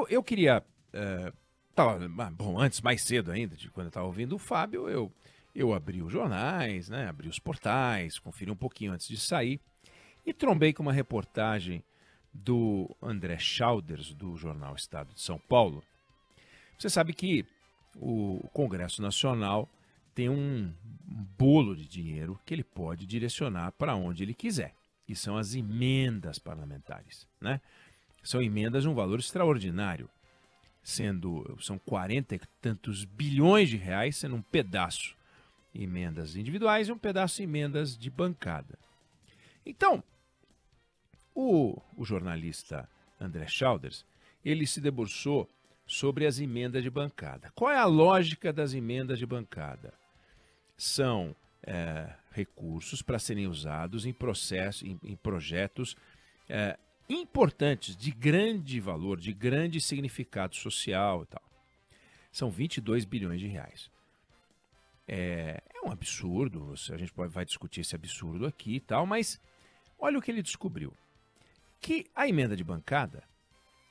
Eu queria. Bom, antes, mais cedo ainda, de quando eu estava ouvindo o Fábio, eu abri os jornais, né, abri os portais, conferi um pouquinho antes de sair e trombei com uma reportagem do André Schauders, do jornal Estado de São Paulo. Você sabe que o Congresso Nacional tem um bolo de dinheiro que ele pode direcionar para onde ele quiser, e são as emendas parlamentares, né? São emendas de um valor extraordinário, são 40 e tantos bilhões de reais, sendo um pedaço emendas individuais e um pedaço emendas de bancada. Então, o jornalista André Schauders, ele se debruçou sobre as emendas de bancada. Qual é a lógica das emendas de bancada? São recursos para serem usados em projetos importantes, de grande valor, de grande significado social e tal. São 22 bilhões de reais. É um absurdo, a gente vai discutir esse absurdo aqui e tal, mas olha o que ele descobriu. Que a emenda de bancada,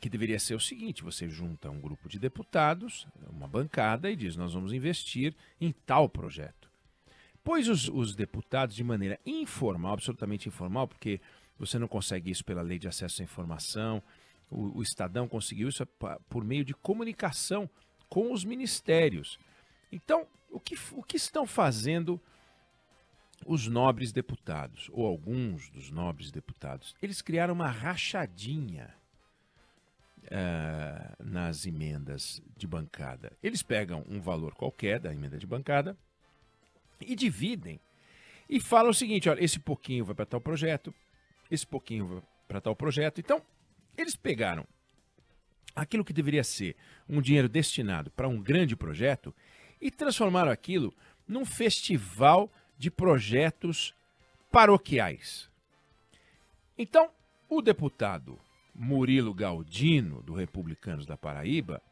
que deveria ser o seguinte: você junta um grupo de deputados, uma bancada, e diz, nós vamos investir em tal projeto. Pois os deputados, de maneira informal, absolutamente informal, porque você não consegue isso pela lei de acesso à informação, o Estadão conseguiu isso por meio de comunicação com os ministérios. Então, o que estão fazendo os nobres deputados, ou alguns dos nobres deputados? Eles criaram uma rachadinha nas emendas de bancada. Eles pegam um valor qualquer da emenda de bancada e dividem. E falam o seguinte: olha, esse pouquinho vai para tal projeto, esse pouquinho vai para tal projeto. Então, eles pegaram aquilo que deveria ser um dinheiro destinado para um grande projeto e transformaram aquilo num festival de projetos paroquiais. Então, o deputado Murilo Galdino, do Republicanos da Paraíba,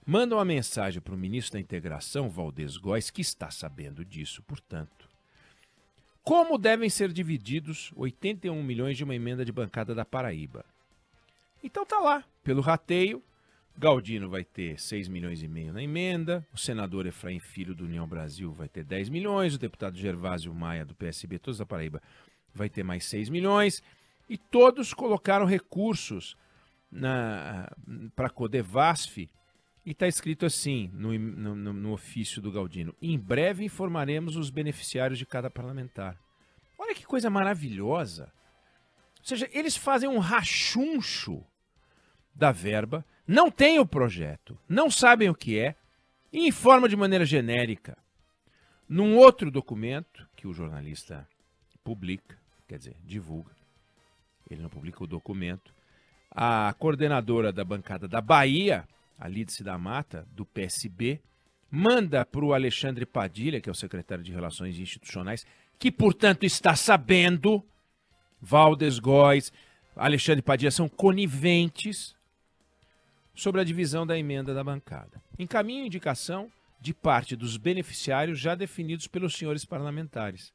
manda uma mensagem para o ministro da Integração, Valdez Góes, que está sabendo disso, portanto. Como devem ser divididos 81 milhões de uma emenda de bancada da Paraíba? Então tá lá, pelo rateio, Galdino vai ter 6 milhões e meio na emenda, o senador Efraim Filho do União Brasil vai ter 10 milhões, o deputado Gervásio Maia do PSB, todos da Paraíba, vai ter mais 6 milhões, e todos colocaram recursos para a Codevasf, e está escrito assim no ofício do Galdino: em breve informaremos os beneficiários de cada parlamentar. Olha que coisa maravilhosa. Ou seja, eles fazem um rachuncho da verba, não têm o projeto, não sabem o que é, e informam de maneira genérica. Num outro documento que o jornalista publica, quer dizer, divulga, ele não publica o documento, a coordenadora da bancada da Bahia, a Lídice da Mata, do PSB, manda para o Alexandre Padilha, que é o secretário de Relações Institucionais, que, portanto, está sabendo, Valdez Góes, Alexandre Padilha são coniventes sobre a divisão da emenda da bancada. Encaminha indicação de parte dos beneficiários já definidos pelos senhores parlamentares.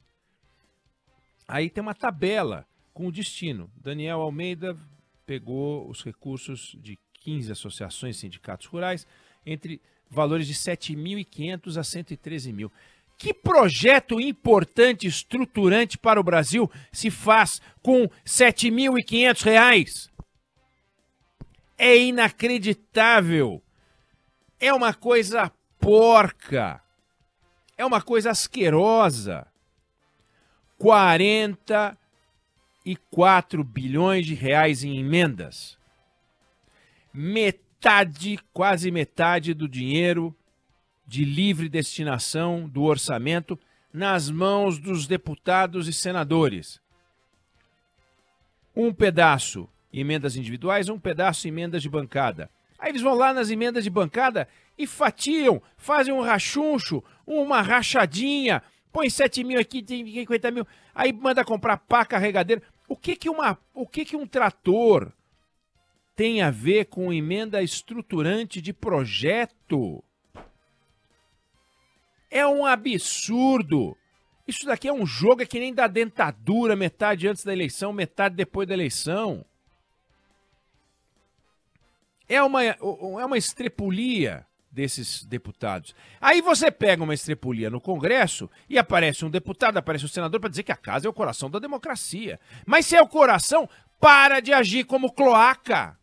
Aí tem uma tabela com o destino. Daniel Almeida pegou os recursos de 15 associações e sindicatos rurais, entre valores de 7.500 a 113 mil. Que projeto importante, estruturante para o Brasil se faz com 7.500 reais? É inacreditável. É uma coisa porca. É uma coisa asquerosa. 44 bilhões de reais em emendas. Metade, quase metade do dinheiro de livre destinação do orçamento nas mãos dos deputados e senadores. Um pedaço emendas individuais, um pedaço emendas de bancada. Aí eles vão lá nas emendas de bancada e fatiam, fazem um rachuncho, uma rachadinha, põe 7 mil aqui, tem 50 mil, aí manda comprar pá, carregadeira. O que um trator tem a ver com emenda estruturante de projeto? É um absurdo. Isso daqui é um jogo, é que nem da dentadura, metade antes da eleição, metade depois da eleição. é uma estrepulia desses deputados. Aí você pega uma estrepulia no Congresso e aparece um deputado, aparece um senador para dizer que a casa é o coração da democracia. Mas se é o coração, para de agir como cloaca.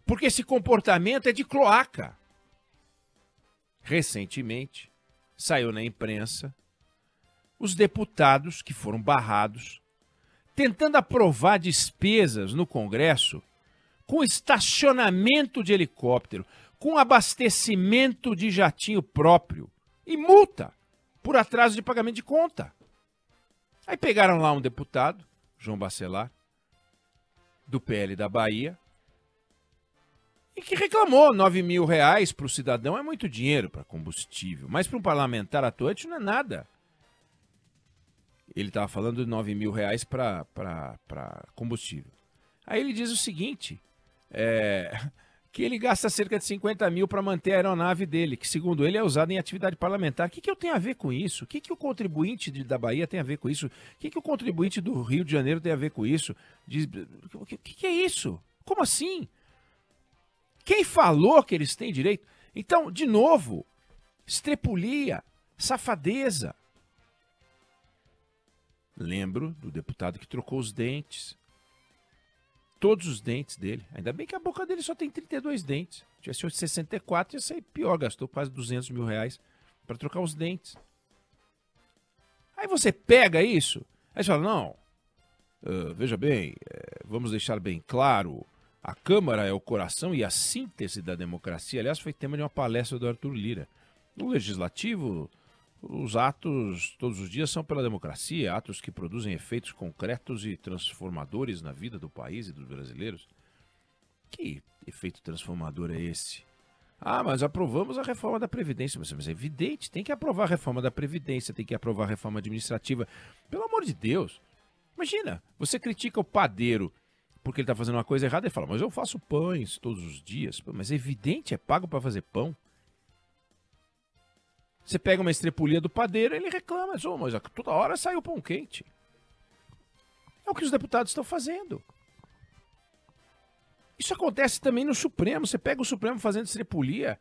Porque esse comportamento é de cloaca. Recentemente, saiu na imprensa os deputados que foram barrados tentando aprovar despesas no Congresso com estacionamento de helicóptero, com abastecimento de jatinho próprio e multa por atraso de pagamento de conta. Aí pegaram lá um deputado, João Bacelar, do PL da Bahia, e que reclamou R$ 9.000 para o cidadão é muito dinheiro para combustível, mas para um parlamentar atuante não é nada. Ele estava falando de R$ 9.000 para combustível. Aí ele diz o seguinte, que ele gasta cerca de 50 mil para manter a aeronave dele, que segundo ele é usada em atividade parlamentar. O que eu tenho a ver com isso? O que o contribuinte da Bahia tem a ver com isso? O que o contribuinte do Rio de Janeiro tem a ver com isso? O que é isso? Como assim? Quem falou que eles têm direito? Então, de novo, estrepulia, safadeza. Lembro do deputado que trocou os dentes. Todos os dentes dele. Ainda bem que a boca dele só tem 32 dentes. Se tivesse 64, ia sair pior. Gastou quase R$ 200 mil para trocar os dentes. Aí você pega isso, aí você fala, não, veja bem, vamos deixar bem claro, a Câmara é o coração e a síntese da democracia. Aliás, foi tema de uma palestra do Arthur Lira. No Legislativo, os atos todos os dias são pela democracia, atos que produzem efeitos concretos e transformadores na vida do país e dos brasileiros. Que efeito transformador é esse? Ah, mas aprovamos a reforma da Previdência. Mas é evidente, tem que aprovar a reforma da Previdência, tem que aprovar a reforma administrativa. Pelo amor de Deus. Imagina, você critica o padeiro porque ele está fazendo uma coisa errada e fala, mas eu faço pães todos os dias. Mas é evidente, é pago para fazer pão. Você pega uma estrepulia do padeiro, ele reclama, mas toda hora sai o pão quente. É o que os deputados estão fazendo. Isso acontece também no Supremo. Você pega o Supremo fazendo estrepulia,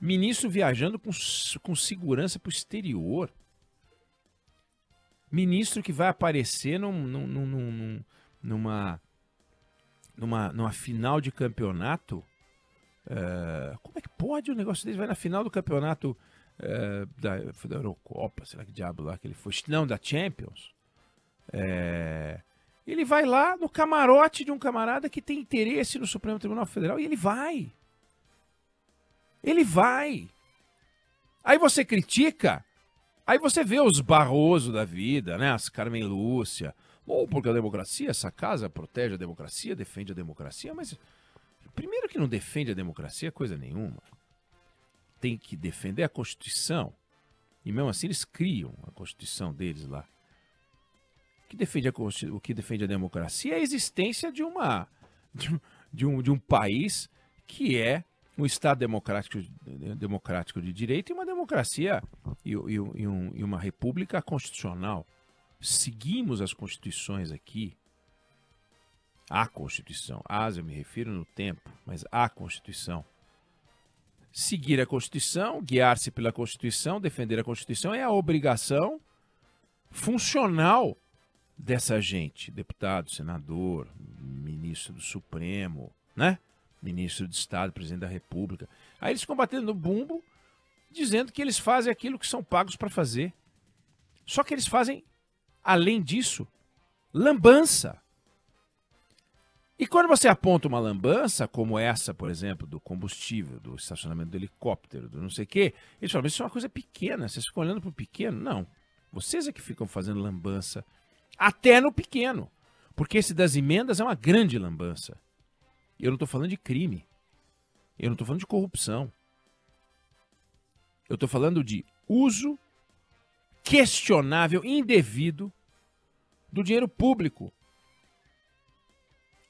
ministro viajando com segurança para o exterior. Ministro que vai aparecer numa final de campeonato. Como é que pode um negócio desse? Vai na final do campeonato da Eurocopa, sei lá que diabo lá que ele foi. Não, da Champions. Ele vai lá no camarote de um camarada que tem interesse no Supremo Tribunal Federal e ele vai. Ele vai. Aí você critica, aí você vê os Barroso da vida, né? As Carmen Lúcia. Ou porque a democracia, essa casa protege a democracia, defende a democracia, mas primeiro que não defende a democracia coisa nenhuma. Tem que defender a Constituição. E mesmo assim eles criam a Constituição deles lá. O que defende a democracia é a existência de um país que é um Estado democrático de direito e uma democracia e uma república constitucional. Seguimos as constituições aqui. A Constituição. Eu me refiro no tempo, mas a Constituição. Seguir a Constituição, guiar-se pela Constituição, defender a Constituição é a obrigação funcional dessa gente. Deputado, senador, ministro do Supremo, né? Ministro de Estado, presidente da República. Aí eles ficam batendo no bumbo, dizendo que eles fazem aquilo que são pagos para fazer. Só que eles fazem, além disso, lambança. E quando você aponta uma lambança, como essa, por exemplo, do combustível, do estacionamento do helicóptero, do não sei o quê, eles falam, mas isso é uma coisa pequena, vocês ficam olhando para o pequeno? Não, vocês é que ficam fazendo lambança, até no pequeno, porque esse das emendas é uma grande lambança. Eu não estou falando de crime, eu não estou falando de corrupção, eu estou falando de uso questionável, indevido, do dinheiro público.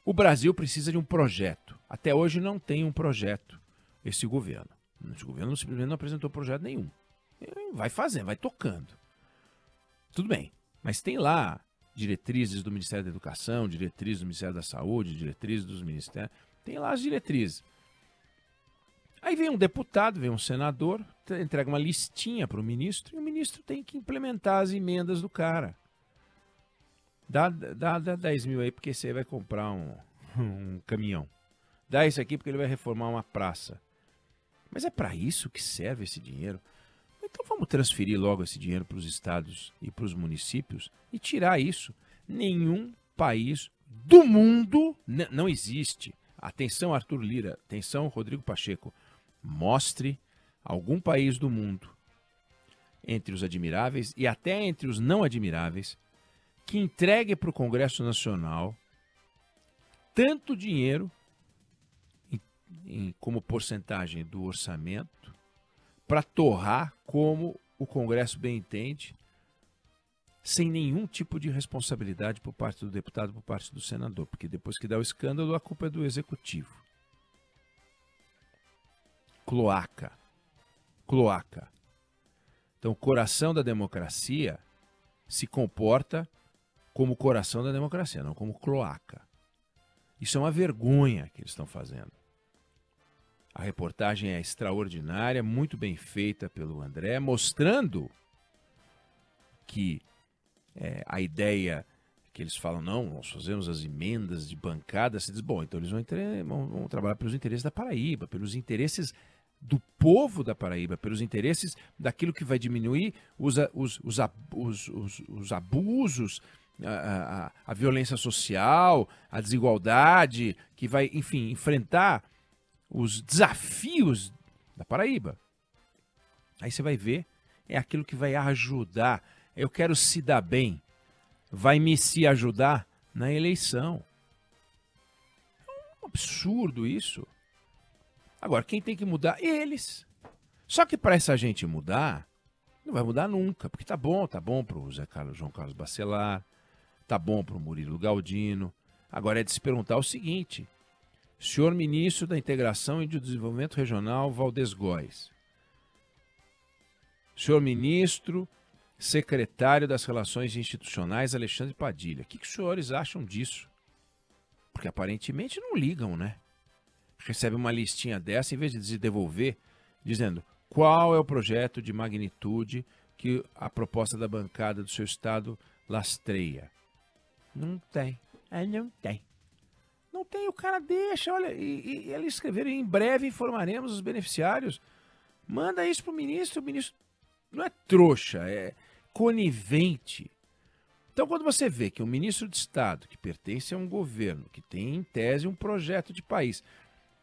O Brasil precisa de um projeto. Até hoje não tem um projeto, esse governo. Esse governo simplesmente não apresentou projeto nenhum. Vai fazendo, vai tocando. Tudo bem, mas tem lá diretrizes do Ministério da Educação, diretrizes do Ministério da Saúde, diretrizes dos ministérios. Tem lá as diretrizes. Aí vem um deputado, vem um senador, entrega uma listinha para o ministro e o ministro tem que implementar as emendas do cara. Dá 10 mil aí porque você vai comprar um caminhão. Dá isso aqui porque ele vai reformar uma praça. Mas é para isso que serve esse dinheiro? Então vamos transferir logo esse dinheiro para os estados e para os municípios e tirar isso. Nenhum país do mundo não existe. Atenção, Arthur Lira. Atenção, Rodrigo Pacheco. Mostre algum país do mundo, entre os admiráveis e até entre os não admiráveis, que entregue para o Congresso Nacional tanto dinheiro como porcentagem do orçamento para torrar como o Congresso bem entende, sem nenhum tipo de responsabilidade por parte do deputado, por parte do senador, porque depois que dá o escândalo, a culpa é do executivo. Cloaca. Cloaca. Então, o coração da democracia se comporta como o coração da democracia, não como cloaca. Isso é uma vergonha que eles estão fazendo. A reportagem é extraordinária, muito bem feita pelo André, mostrando que a ideia que eles falam, não, nós fazemos as emendas de bancada, se diz, bom, então eles vão trabalhar pelos interesses da Paraíba, pelos interesses do povo da Paraíba, pelos interesses daquilo que vai diminuir os abusos, a violência social, a desigualdade, que vai, enfim, enfrentar os desafios da Paraíba. Aí você vai ver, é aquilo que vai ajudar. Eu quero se dar bem, vai me se ajudar na eleição. É um absurdo isso. Agora, quem tem que mudar? Eles. Só que para essa gente mudar, não vai mudar nunca, porque tá bom para o João Carlos Bacelar, tá bom para o Murilo Galdino. Agora é de se perguntar o seguinte: senhor ministro da Integração e do Desenvolvimento Regional, Valdez Góes, senhor ministro secretário das Relações Institucionais, Alexandre Padilha, o que os senhores acham disso? Porque aparentemente não ligam, né? Recebe uma listinha dessa, em vez de se devolver, dizendo qual é o projeto de magnitude que a proposta da bancada do seu estado lastreia. Não tem. Não tem. Não tem, o cara deixa, olha, e eles escreveram, em breve informaremos os beneficiários. Manda isso para o ministro não é trouxa, é conivente. Então, quando você vê que um ministro de Estado, que pertence a um governo, que tem em tese um projeto de país,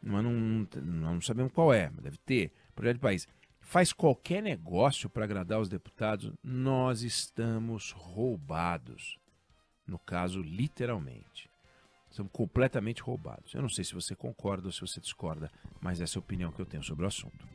mas não sabemos qual é, mas deve ter, projeto de país, faz qualquer negócio para agradar os deputados, nós estamos roubados. No caso, literalmente. Estamos completamente roubados. Eu não sei se você concorda ou se você discorda, mas essa é a opinião que eu tenho sobre o assunto.